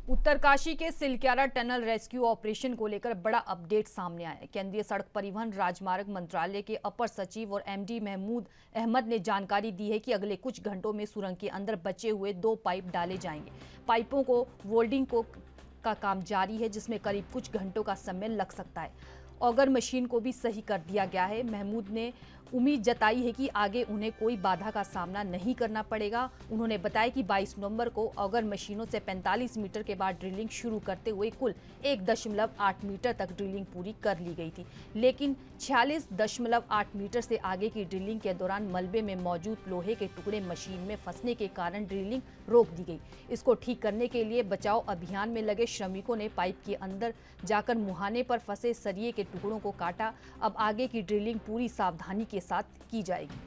उत्तरकाशी के Silkyara tunnel rescue operation को लेकर बड़ा अपडेट सामने आया है। केंद्रीय सड़क परिवहन राजमार्ग मंत्रालय के अपर सचिव और एमडी महमूद अहमद ने जानकारी दी है कि अगले कुछ घंटों में सुरंग के अंदर बचे हुए 2 पाइप डाले जाएंगे। पाइपों को वेल्डिंग का काम जारी है, जिसमें करीब कुछ घंटों का समय लग सकता है। ऑगर मशीन को भी सही कर दिया गया है। महमूद ने उम्मीद जताई है कि आगे उन्हें कोई बाधा का सामना नहीं करना पड़ेगा। उन्होंने बताया कि 22 नवंबर को ऑगर मशीनों से 45 मीटर के बाद ड्रिलिंग शुरू करते हुए कुल 1.8 मीटर तक ड्रिलिंग पूरी कर ली गई थी, लेकिन 46.8 मीटर से आगे की ड्रिलिंग के दौरान मलबे में मौजूद लोहे के टुकड़े मशीन में फंसने के कारण ड्रिलिंग रोक दी गई। इसको ठीक करने के लिए बचाव अभियान में लगे श्रमिकों ने पाइप के अंदर जाकर मुहाने पर फंसे सरिये के टुकड़ों को काटा। अब आगे की ड्रिलिंग पूरी सावधानी के साथ की जाएगी।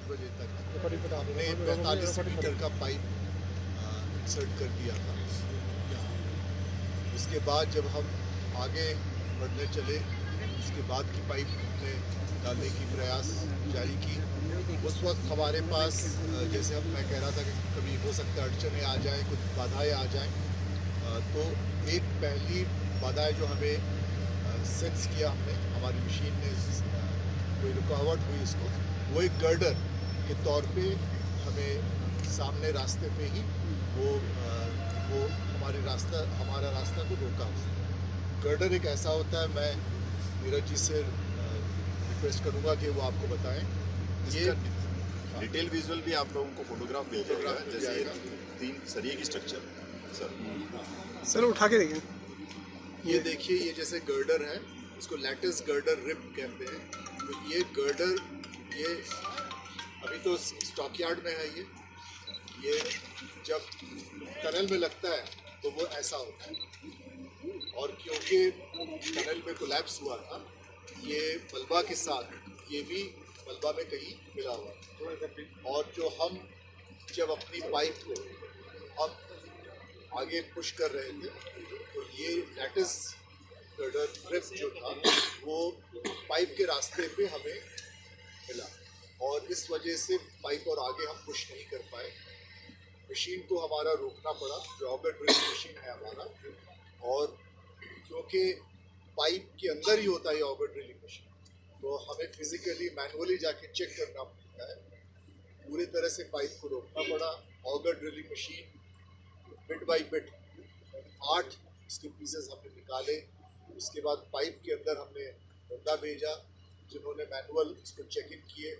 बजे तक हमने 45 मीटर का पाइप इंसर्ट कर दिया था। उसके बाद जब हम आगे बढ़ने चले, उसके बाद की पाइप हमने डालने की प्रयास जारी की। उस वक्त हमारे पास जैसे अब मैं कह रहा था कि कभी हो सकता है अड़चने आ जाएं, कुछ बाधाएं आ जाएं, तो एक पहली बाधा जो हमें सेंस किया हमने, हमारी मशीन ने कोई रुकावट हुई इसको, वो एक गर्डर के तौर पे हमें सामने रास्ते पे ही वो हमारा रास्ता को रोका। गर्डर एक ऐसा होता है, मैं नीरज जी से रिक्वेस्ट करूँगा कि वो आपको बताएं। ये डिटेल विजुअल भी आप लोगों को फोटोग्राफ मिल जाएगा, जैसे ये 3 सरिये की स्ट्रक्चर सर उठा के देखिए। ये देखिए, ये जैसे गर्डर है, इसको लैटिस गर्डर रिब कहते हैं। तो ये गर्डर, ये अभी तो स्टॉक यार्ड में है। ये जब टनल में लगता है तो वो ऐसा होता है, और क्योंकि टनल में कोलैप्स हुआ था, ये मलबा के साथ ये भी मलबा में कहीं मिला हुआ था। और जो हम जब अपनी पाइप को हम आगे पुश कर रहे थे, तो ये लैटिस गर्डर रिब जो था वो पाइप के रास्ते पे हमें मिला, और इस वजह से पाइप और आगे हम पुश नहीं कर पाए। मशीन को हमारा रोकना पड़ा, जो ऑगर ड्रिलिंग मशीन है हमारा, और क्योंकि पाइप के अंदर ही होता है ऑगर ड्रिलिंग मशीन, तो हमें फिजिकली मैनुअली जाके चेक करना पड़ता है। पूरी तरह से पाइप को रोकना पड़ा। Auger drilling machine bit by bit 8 इसके पीसेस हमने निकाले। उसके बाद पाइप के अंदर हमने बंदा भेजा, जिन्होंने मैनुअल इसको चेक इन किए।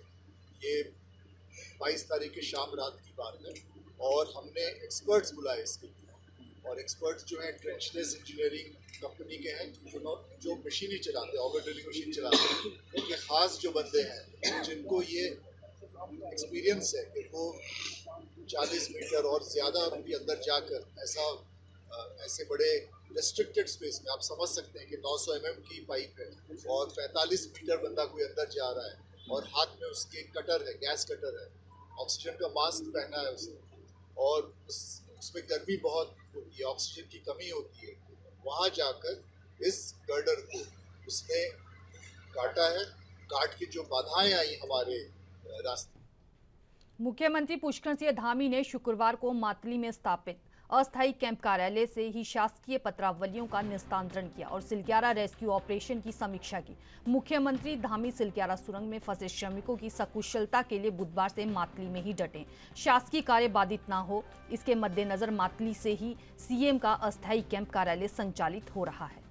ये 22 तारीख की शाम रात की बात है, और हमने एक्सपर्ट्स बुलाए इसके लिए। और एक्सपर्ट्स जो हैं ट्रेंचलेस इंजीनियरिंग कंपनी के हैं, जो मशीन ही चलाते हैं, ऑगर ड्रिलिंग मशीन चलाते हैं। उनके ख़ास जो बंदे हैं, जिनको ये एक्सपीरियंस है कि वो 40 मीटर और ज़्यादा भी अंदर जाकर ऐसे बड़े रेस्ट्रिक्टेड स्पेस में, आप समझ सकते हैं कि 900 mm की पाइप है और 45 मीटर बंदा कोई अंदर जा रहा है, और हाथ में उसके कटर है, गैस कटर है, ऑक्सीजन का मास्क पहना है उसने, और उसमें गर्मी बहुत होती है, ऑक्सीजन की कमी होती है। वहाँ जाकर इस गर्डर को उसने काटा है। काट के जो बाधाएं आई हमारे रास्ते। मुख्यमंत्री पुष्कर सिंह धामी ने शुक्रवार को मातली में स्थापित अस्थायी कैंप कार्यालय से ही शासकीय पत्रावलियों का निस्तांतरण किया और सिलक्यारा रेस्क्यू ऑपरेशन की समीक्षा की। मुख्यमंत्री धामी सिलक्यारा सुरंग में फंसे श्रमिकों की सकुशलता के लिए बुधवार से मातली में ही डटे। शासकीय कार्य बाधित न हो, इसके मद्देनजर मातली से ही सीएम का अस्थायी कैंप कार्यालय संचालित हो रहा है।